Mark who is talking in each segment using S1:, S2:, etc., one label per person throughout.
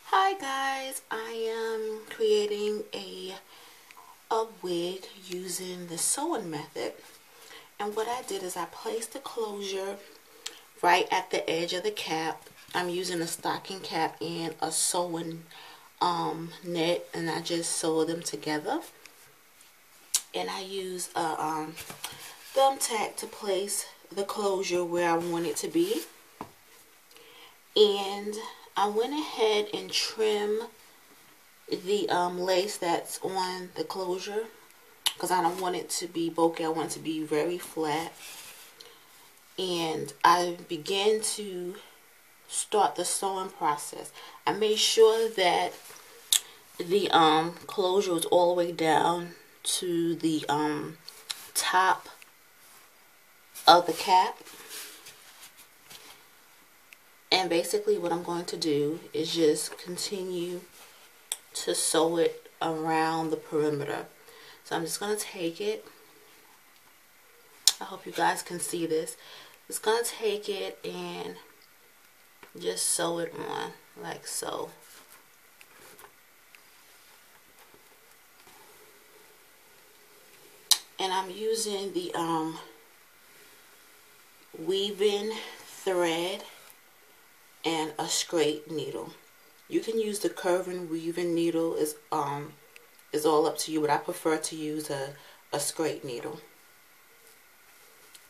S1: Hi guys, I am creating a wig using the sewing method, and what I did is I placed the closure right at the edge of the cap. I'm using a stocking cap and a sewing net, and I just sewed them together, and I use a thumbtack to place the closure where I want it to be. And I went ahead and trimmed the lace that's on the closure because I don't want it to be bulky. I want it to be very flat. And I began to start the sewing process. I made sure that the closure was all the way down to the top of the cap. And basically what I'm going to do is just continue to sew it around the perimeter. So I'm just going to take it. I hope you guys can see this. Just going to take it and just sew it on like so. And I'm using the weaving thread and a straight needle. You can use the curving weaving needle. Is all up to you, but I prefer to use a straight needle.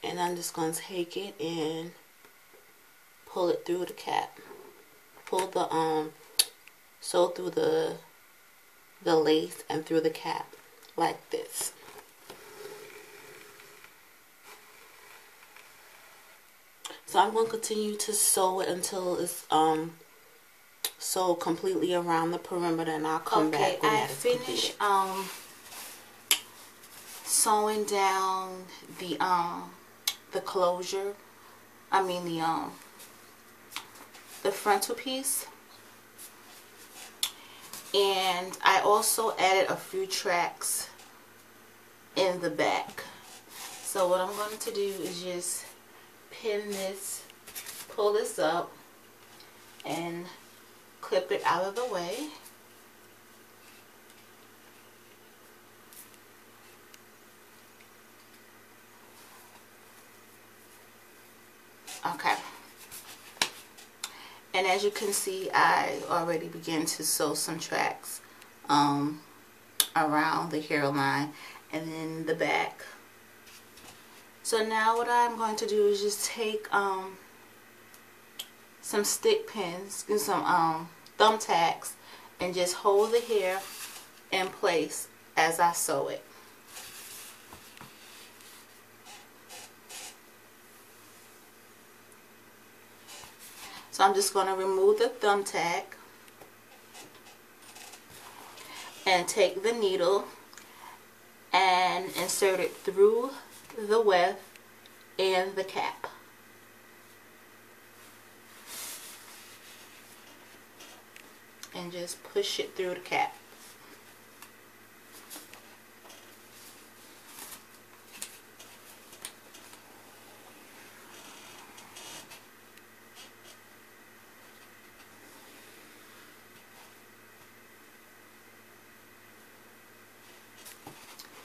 S1: And I'm just going to take it and pull it through the cap. Pull the sew through the lace and through the cap like this. So I'm going to continue to sew it until it's sew completely around the perimeter, and I'll come back when that is completed. I finished sewing down the closure. I mean the frontal piece, and I also added a few tracks in the back. So what I'm going to do is just pin this, pull this up, and clip it out of the way. Okay. And as you can see, I already began to sew some tracks around the hairline and then the back. So now what I'm going to do is just take some stick pins and some thumbtacks and just hold the hair in place as I sew it. So I'm just going to remove the thumbtack and take the needle and insert it through the weft and the cap. And just push it through the cap.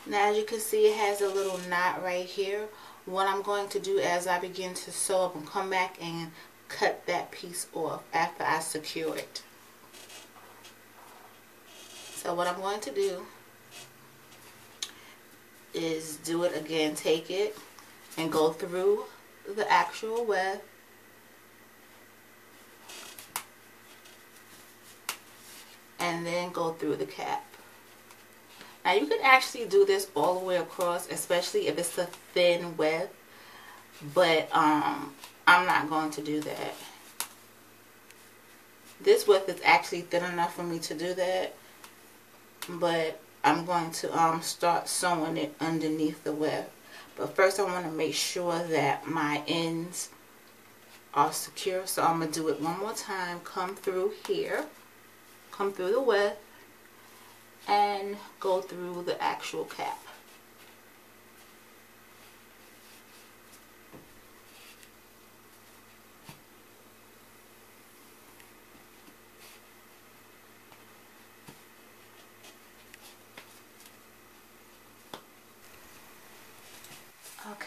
S1: Now as you can see, it has a little knot right here. What I'm going to do as I begin to sew up and come back and cut that piece off after I secure it. So what I'm going to do is do it again. Take it and go through the actual weft, and then go through the cap. Now you can actually do this all the way across, especially if it's a thin weft, but I'm not going to do that. This weft is actually thin enough for me to do that, but I'm going to start sewing it underneath the weft. But first I want to make sure that my ends are secure, so I'm going to do it one more time. Come through here, come through the weft, and go through the actual cap.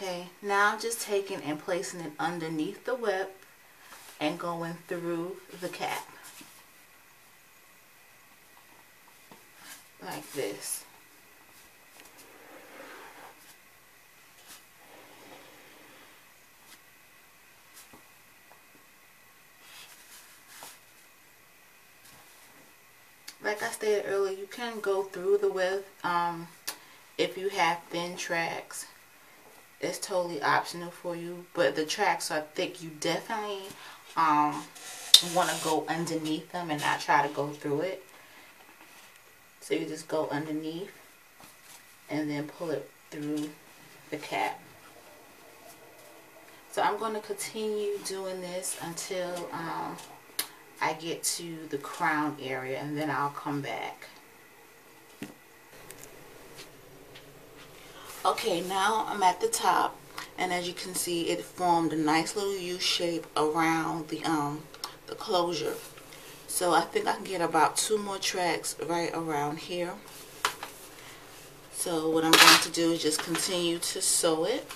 S1: Okay, now I'm just taking and placing it underneath the whip and going through the cap like this. Like I stated earlier, you can go through the width if you have thin tracks. It's totally optional for you, but the tracks are thick. You definitely want to go underneath them and not try to go through it. So you just go underneath and then pull it through the cap. So I'm going to continue doing this until I get to the crown area, and then I'll come back. Okay, now I'm at the top, and as you can see, it formed a nice little U shape around the closure. So I think I can get about 2 more tracks right around here. So what I'm going to do is just continue to sew it.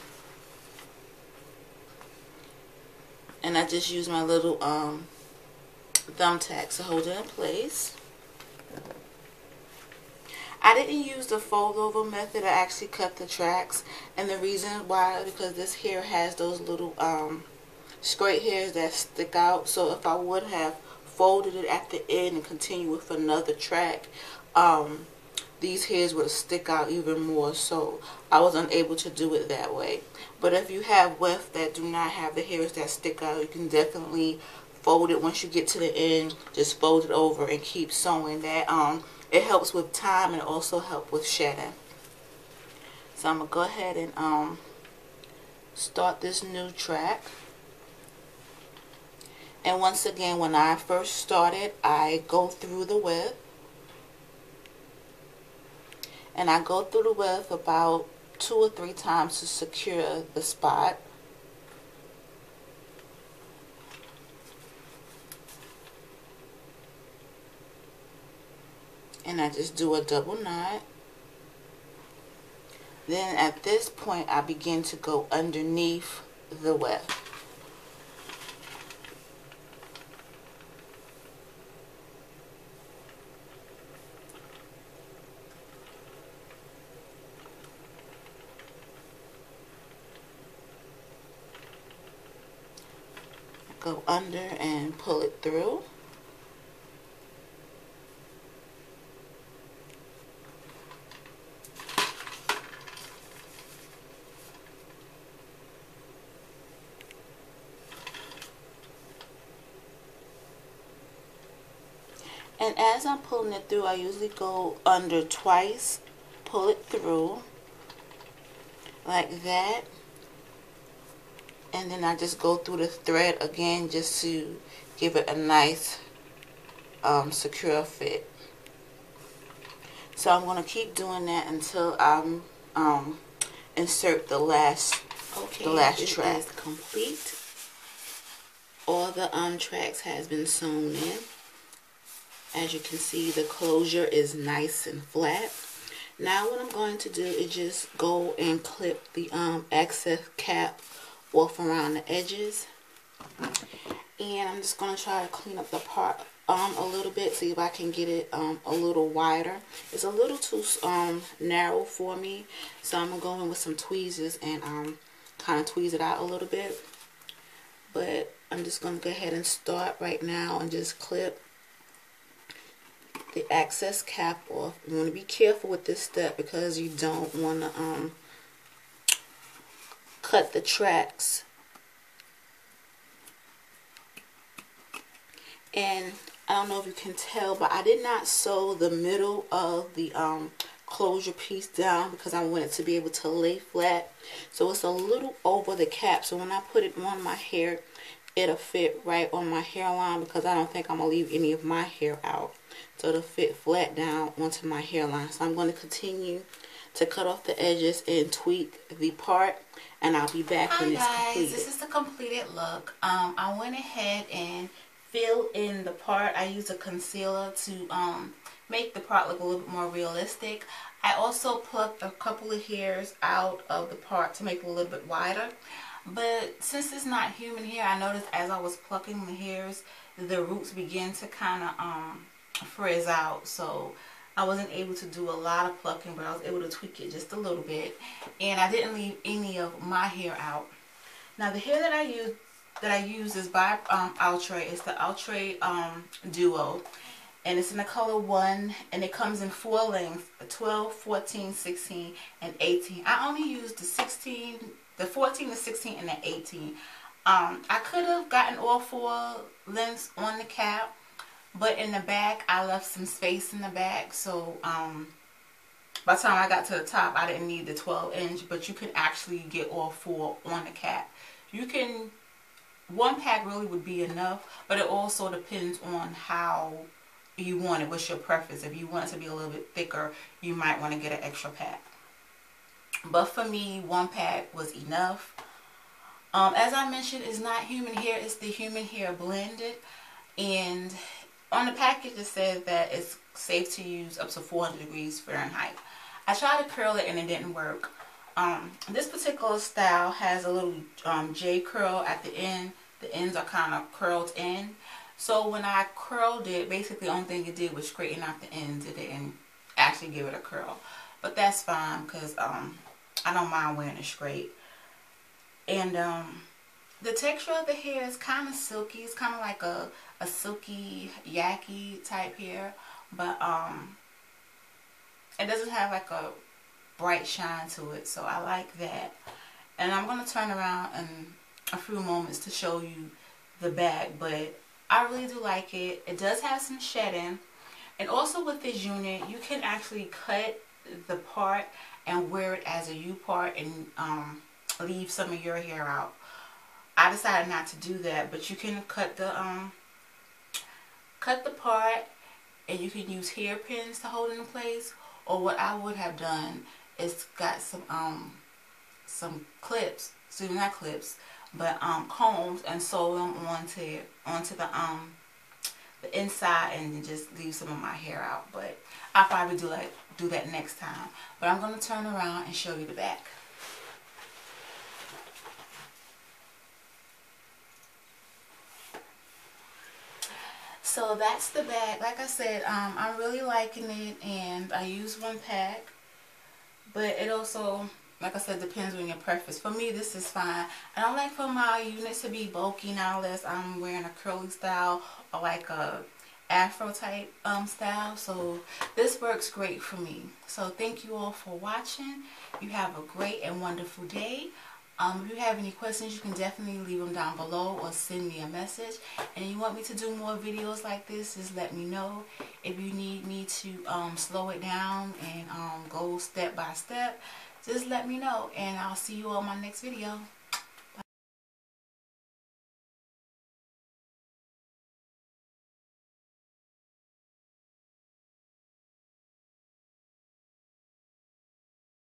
S1: And I just use my little thumbtacks to hold it in place. I didn't use the fold over method. I actually cut the tracks, and the reason why, because this hair has those little straight hairs that stick out. So if I would have folded it at the end and continue with another track, these hairs would stick out even more, so I was unable to do it that way. But if you have wefts that do not have the hairs that stick out, you can definitely fold it. Once you get to the end, just fold it over and keep sewing. That it helps with time and also help with shedding. So I'm gonna go ahead and start this new track. And once again, when I first started, I go through the width. And I go through the width about 2 or 3 times to secure the spot. And I just do a double knot. Then at this point, I begin to go underneath the width. Go under and pull it through. And as I'm pulling it through, I usually go under twice, pull it through like that. And then I just go through the thread again just to give it a nice secure fit. So I'm going to keep doing that until I insert the last track. It is complete. All the tracks has been sewn in. As you can see, the closure is nice and flat. Now what I'm going to do is just go and clip the excess cap off around the edges, and I'm just going to try to clean up the part a little bit, see if I can get it a little wider. It's a little too narrow for me, so I'm going to go in with some tweezers and kind of tweeze it out a little bit. But I'm just going to go ahead and start right now and just clip the excess cap off. You want to be careful with this step because you don't want to cut the tracks. And I don't know if you can tell, but I did not sew the middle of the closure piece down because I want it to be able to lay flat. So it's a little over the cap, so when I put it on my hair, it'll fit right on my hairline because I don't think I'm going to leave any of my hair out. So it'll fit flat down onto my hairline. So I'm going to continue to cut off the edges and tweak the part, and I'll be back when it's completed. This is the completed look. I went ahead and filled in the part. I used a concealer to make the part look a little bit more realistic. I also plucked a couple of hairs out of the part to make it a little bit wider. But since it's not human hair, I noticed as I was plucking the hairs, the roots began to kind of frizz out. So I wasn't able to do a lot of plucking, but I was able to tweak it just a little bit. And I didn't leave any of my hair out. Now the hair that I use is by Outre. It's the Outre Duo. And it's in the color 1, and it comes in 4 lengths: 12, 14, 16, and 18. I only used the 16, the 14, the 16, and the 18. I could have gotten all 4 lengths on the cap, but in the back I left some space in the back, so by the time I got to the top I didn't need the 12-inch, but you can actually get all 4 on the cap. You can, 1 pack really would be enough, but it also depends on how you want it. What's your preference? If you want it to be a little bit thicker, you might want to get an extra pack. But for me, 1 pack was enough. As I mentioned, it's not human hair, it's the human hair blended. And on the package it says that it's safe to use up to 400 degrees Fahrenheit. I tried to curl it and it didn't work. This particular style has a little J curl at the end. The ends are kind of curled in. So when I curled it, basically the only thing it did was straighten out the ends. It didn't actually give it a curl. But that's fine because I don't mind wearing it straight. And the texture of the hair is kind of silky. It's kind of like a silky, yaki type hair. But it doesn't have like a bright shine to it. So I like that. And I'm going to turn around in a few moments to show you the back. But I really do like it. It does have some shedding. And also with this unit, you can actually cut the part and wear it as a U-part and leave some of your hair out. I decided not to do that, but you can cut the part and you can use hairpins to hold it in place. Or what I would have done is got some clips, so not clips, but combs, and sew them onto the inside and just leave some of my hair out. But I'll probably do that next time. But I'm going to turn around and show you the back. So that's the bag. Like I said, I'm really liking it, and I use 1 pack. But it also, like I said, depends on your preference. For me, this is fine. I don't like for my units to be bulky now unless I'm wearing a curly style or like a afro type style. So this works great for me. So thank you all for watching. You have a great and wonderful day. If you have any questions, you can definitely leave them down below or send me a message. And you want me to do more videos like this, just let me know. If you need me to slow it down and go step by step, just let me know. And I'll see you on my next video.